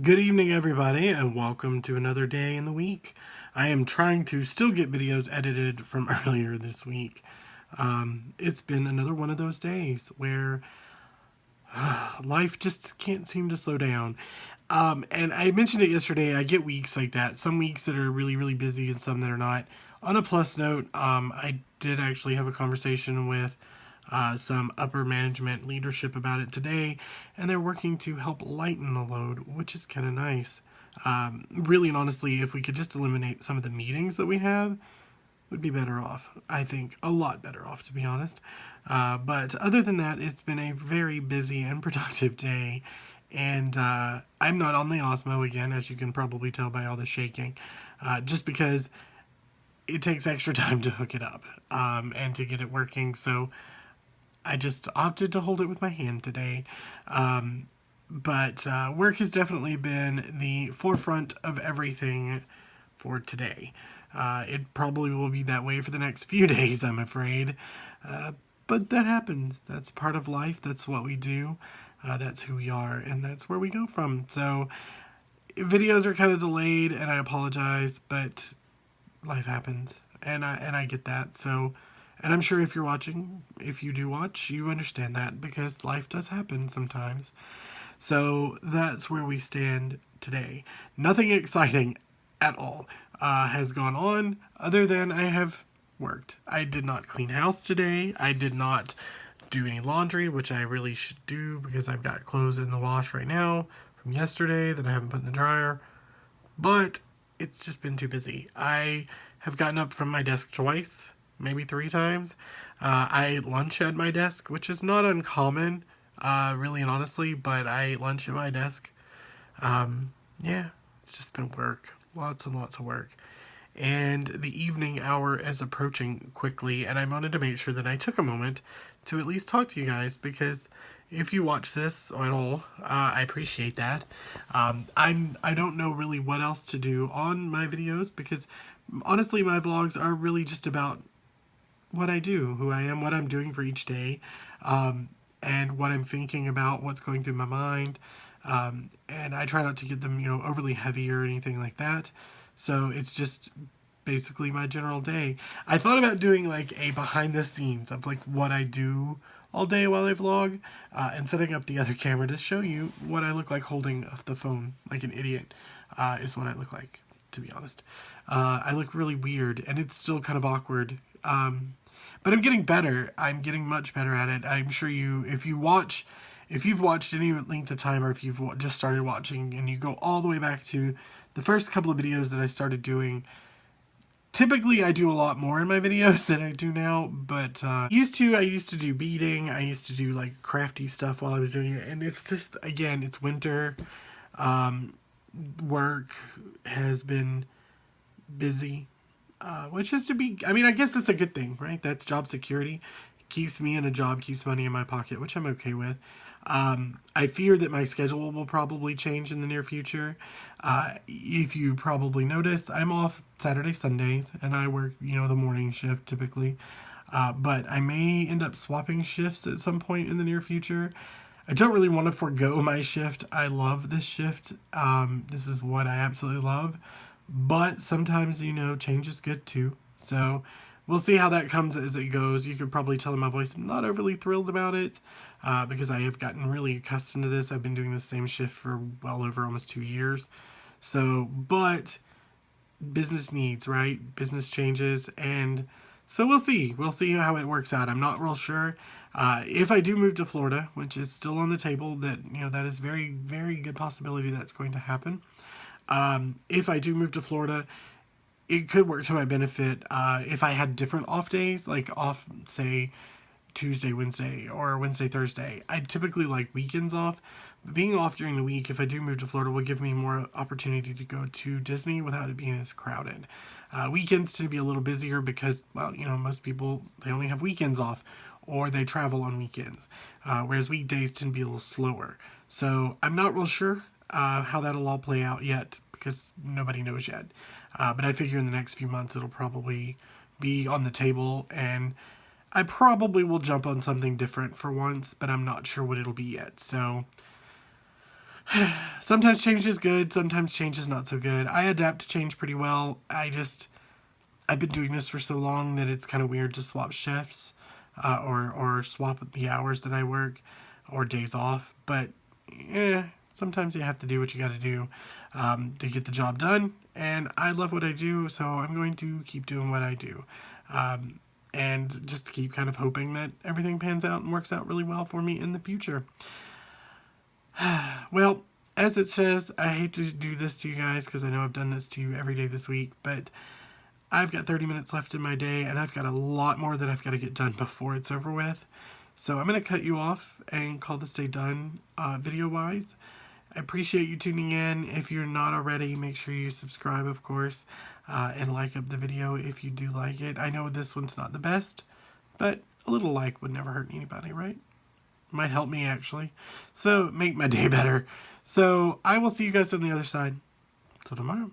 Good evening, everybody, and welcome to another day in the week. I am trying to still get videos edited from earlier this week. It's been another one of those days where life just can't seem to slow down. And I mentioned it yesterday, I get weeks like that. Some weeks that are really, really busy and some that are not. On a plus note, I did actually have a conversation with some upper management leadership about it today, and they're working to help lighten the load, which is kind of nice. Really and honestly, if we could just eliminate some of the meetings that we have, would be better off. I think a lot better off, to be honest. But other than that, it's been a very busy and productive day. And I'm not on the Osmo again, as you can probably tell by all the shaking, just because it takes extra time to hook it up and to get it working. So I just opted to hold it with my hand today. But work has definitely been the forefront of everything for today. It probably will be that way for the next few days, I'm afraid. But that happens. That's part of life. That's what we do. That's who we are, and that's where we go from. So videos are kind of delayed, and I apologize, but life happens, and I get that. So, and I'm sure if you're watching, if you do watch, you understand that because life does happen sometimes. So that's where we stand today. Nothing exciting at all has gone on other than I have worked. I did not clean house today. I did not do any laundry, which I really should do because I've got clothes in the wash right now from yesterday that I haven't put in the dryer. But it's just been too busy. I have gotten up from my desk twice, maybe three times. I ate lunch at my desk, which is not uncommon, really and honestly, but I ate lunch at my desk. Yeah, it's just been work. Lots and lots of work. And the evening hour is approaching quickly, and I wanted to make sure that I took a moment to at least talk to you guys because if you watch this at all, I appreciate that. I don't know really what else to do on my videos because honestly, my vlogs are really just about what I do, who I am, what I'm doing for each day, and what I'm thinking about, what's going through my mind. And I try not to get them, overly heavy or anything like that. So it's just basically my general day. I thought about doing like a behind the scenes of like what I do all day while I vlog, and setting up the other camera to show you what I look like holding the phone like an idiot, is what I look like, to be honest. I look really weird and it's still kind of awkward. But I'm getting better. I'm getting much better at it. I'm sure if you've watched any length of time or if you've just started watching and you go all the way back to the first couple of videos that I started doing, typically I do a lot more in my videos than I do now, but I used to do beading. I used to do like crafty stuff while I was doing it, and it's just, again, it's winter. Work has been busy, which is I mean, I guess that's a good thing, right? That's job security. Keeps me in a job, keeps money in my pocket, which I'm okay with. I fear that my schedule will probably change in the near future. If you probably noticed, I'm off Saturday, Sundays, and I work, the morning shift typically. But I may end up swapping shifts at some point in the near future. I don't really want to forego my shift. I love this shift. This is what I absolutely love. But sometimes, change is good too. So we'll see how that comes as it goes. You could probably tell in my voice I'm not overly thrilled about it, because I have gotten really accustomed to this. I've been doing the same shift for well over almost 2 years. So, but business needs, right? Business changes, and so we'll see. We'll see how it works out. I'm not real sure. If I do move to Florida, which is still on the table, that is very, very good possibility that's going to happen. If I do move to Florida, it could work to my benefit. If I had different off days, like off, say, Tuesday, Wednesday, or Wednesday, Thursday. I typically like weekends off. But being off during the week, if I do move to Florida, will give me more opportunity to go to Disney without it being as crowded. Weekends tend to be a little busier because, well, most people, they only have weekends off or they travel on weekends, whereas weekdays tend to be a little slower. So I'm not real sure how that'll all play out yet because nobody knows yet. But I figure in the next few months it'll probably be on the table, and I probably will jump on something different for once, but I'm not sure what it'll be yet. So Sometimes change is good, sometimes change is not so good. I adapt to change pretty well. I've been doing this for so long that it's kind of weird to swap shifts, or swap the hours that I work, or days off. But sometimes you have to do what you got to do to get the job done. And I love what I do, so I'm going to keep doing what I do. And just keep kind of hoping that everything pans out and works out really well for me in the future. Well, as it says, I hate to do this to you guys because I know I've done this to you every day this week, but I've got 30 minutes left in my day and I've got a lot more that I've got to get done before it's over with. So I'm going to cut you off and call this day done video-wise. I appreciate you tuning in. If you're not already, make sure you subscribe, of course, and like up the video if you do like it. I know this one's not the best, but a little like would never hurt anybody, right? Might help me, actually. So, make my day better. So, I will see you guys on the other side. Till tomorrow.